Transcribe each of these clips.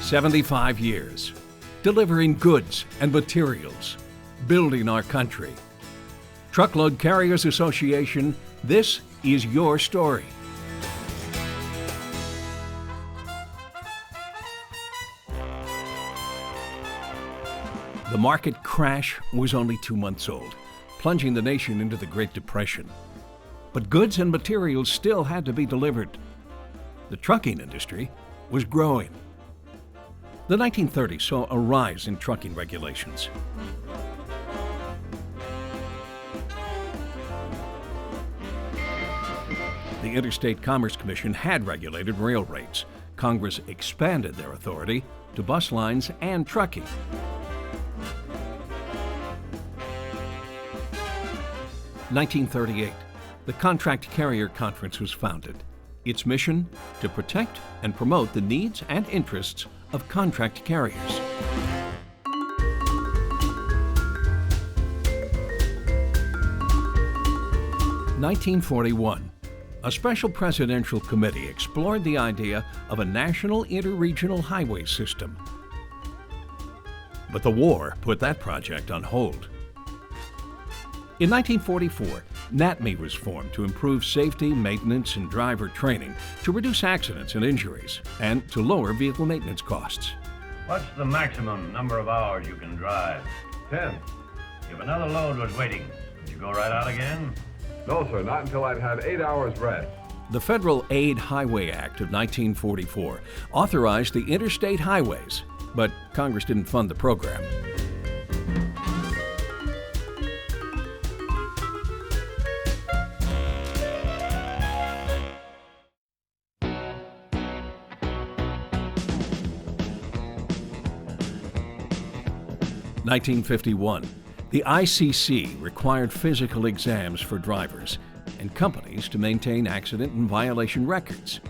75 years, delivering goods and materials, building our country. Truckload Carriers Association, this is your story. The market crash was only 2 months old, plunging the nation into the Great Depression. But goods and materials still had to be delivered. The trucking industry was growing. The 1930s saw a rise in trucking regulations. The Interstate Commerce Commission had regulated rail rates. Congress expanded their authority to bus lines and trucking. 1938, the Contract Carrier Conference was founded. Its mission, to protect and promote the needs and interests of contract carriers. 1941, a special presidential committee explored the idea of a national interregional highway system. But the war put that project on hold. In 1944, NATME was formed to improve safety, maintenance, and driver training, to reduce accidents and injuries, and to lower vehicle maintenance costs. What's the maximum number of hours you can drive? 10. If another load was waiting, could you go right out again? No, sir, not until I'd had 8 hours rest. The Federal Aid Highway Act of 1944 authorized the interstate highways, but Congress didn't fund the program. In 1951, the ICC required physical exams for drivers and companies to maintain accident and violation records.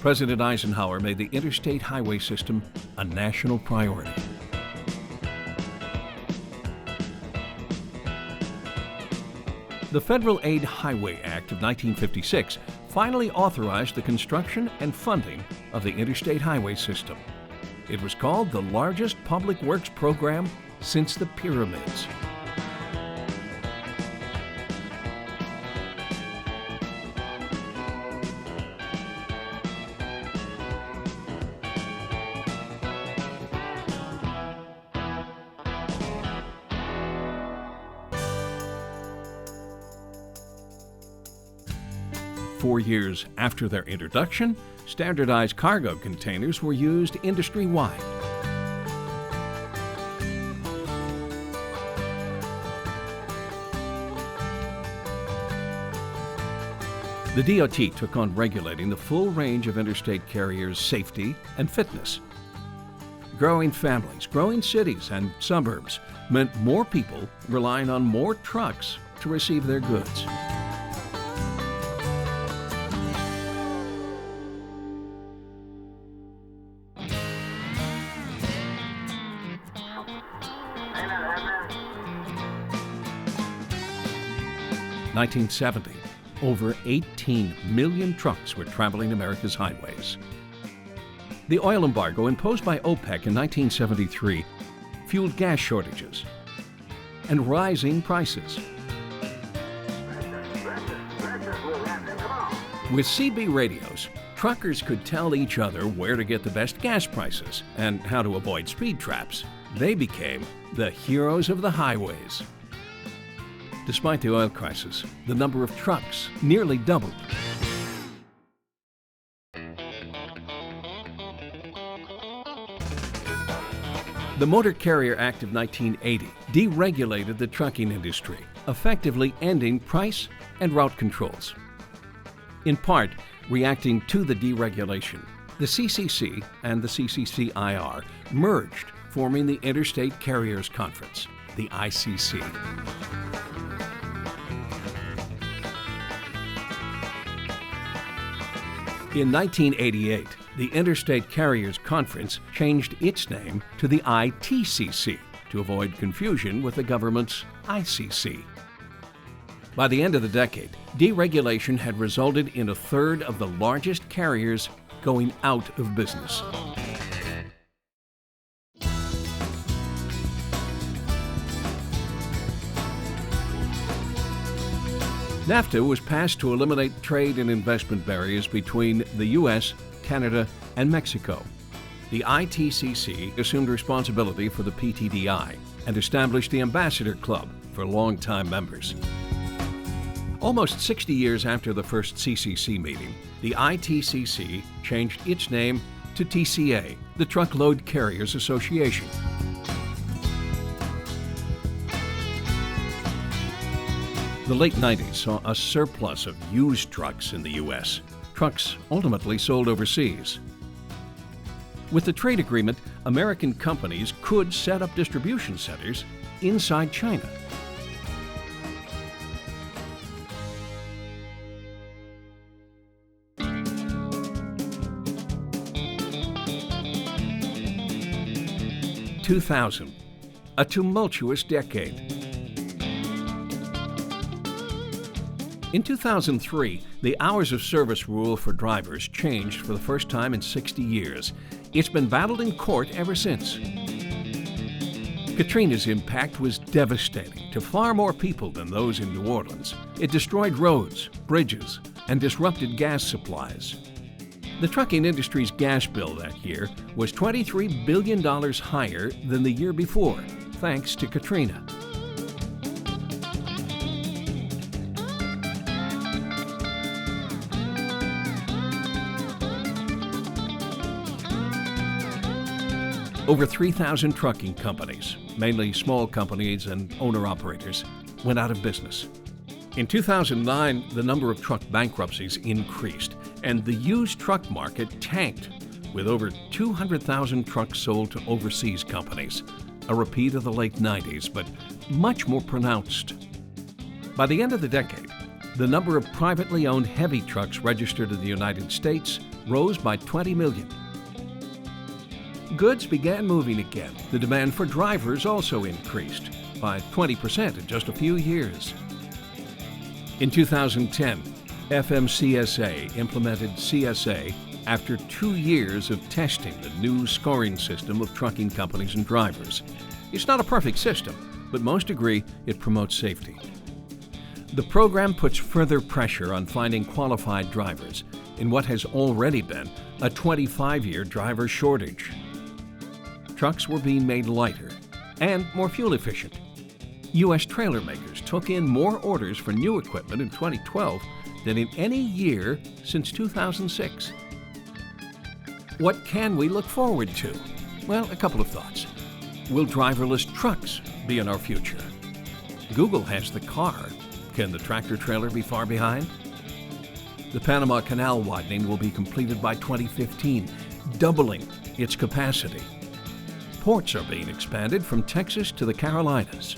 President Eisenhower made the interstate highway system a national priority. The Federal Aid Highway Act of 1956 finally authorized the construction and funding of the interstate highway system. It was called the largest public works program since the pyramids. Four years after their introduction, standardized cargo containers were used industry-wide. The DOT took on regulating the full range of interstate carriers' safety and fitness. Growing families, growing cities, and suburbs meant more people relying on more trucks to receive their goods. In 1970, over 18 million trucks were traveling America's highways. The oil embargo imposed by OPEC in 1973 fueled gas shortages and rising prices. With CB radios, truckers could tell each other where to get the best gas prices and how to avoid speed traps. They became the heroes of the highways. Despite the oil crisis, the number of trucks nearly doubled. The Motor Carrier Act of 1980 deregulated the trucking industry, effectively ending price and route controls. In part, reacting to the deregulation, the CCC and the CCCIR merged, forming the Interstate Carriers Conference, the ICC. In 1988, the Interstate Carriers Conference changed its name to the ITCC to avoid confusion with the government's ICC. By the end of the decade, deregulation had resulted in a third of the largest carriers going out of business. NAFTA was passed to eliminate trade and investment barriers between the U.S., Canada, and Mexico. The ITCC assumed responsibility for the PTDI and established the Ambassador Club for longtime members. Almost 60 years after the first CCC meeting, the ITCC changed its name to TCA, the Truckload Carriers Association. The late 90s saw a surplus of used trucks in the U.S. Trucks ultimately sold overseas. With the trade agreement, American companies could set up distribution centers inside China. In 2000, a tumultuous decade. In 2003, the hours of service rule for drivers changed for the first time in 60 years. It's been battled in court ever since. Katrina's impact was devastating to far more people than those in New Orleans. It destroyed roads, bridges, and disrupted gas supplies. The trucking industry's gas bill that year was $23 billion higher than the year before, thanks to Katrina. Over 3,000 trucking companies, mainly small companies and owner-operators, went out of business. In 2009, the number of truck bankruptcies increased, and the used truck market tanked, with over 200,000 trucks sold to overseas companies, a repeat of the late 90s, but much more pronounced. By the end of the decade, the number of privately owned heavy trucks registered in the United States rose by 20 million. Goods began moving again. The demand for drivers also increased by 20% in just a few years. In 2010, FMCSA implemented CSA after 2 years of testing the new scoring system of trucking companies and drivers. It's not a perfect system, but most agree it promotes safety. The program puts further pressure on finding qualified drivers in what has already been a 25-year driver shortage. Trucks were being made lighter and more fuel efficient. U.S. trailer makers took in more orders for new equipment in 2012 than in any year since 2006. What can we look forward to? Well, a couple of thoughts. Will driverless trucks be in our future? Google has the car. Can the tractor-trailer be far behind? The Panama Canal widening will be completed by 2015, doubling its capacity. Ports are being expanded from Texas to the Carolinas.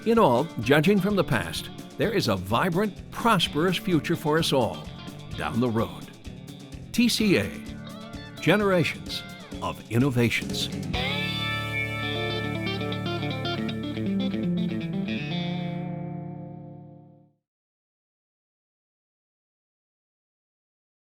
In all, judging from the past, there is a vibrant, prosperous future for us all down the road. TCA, Generations of Innovations.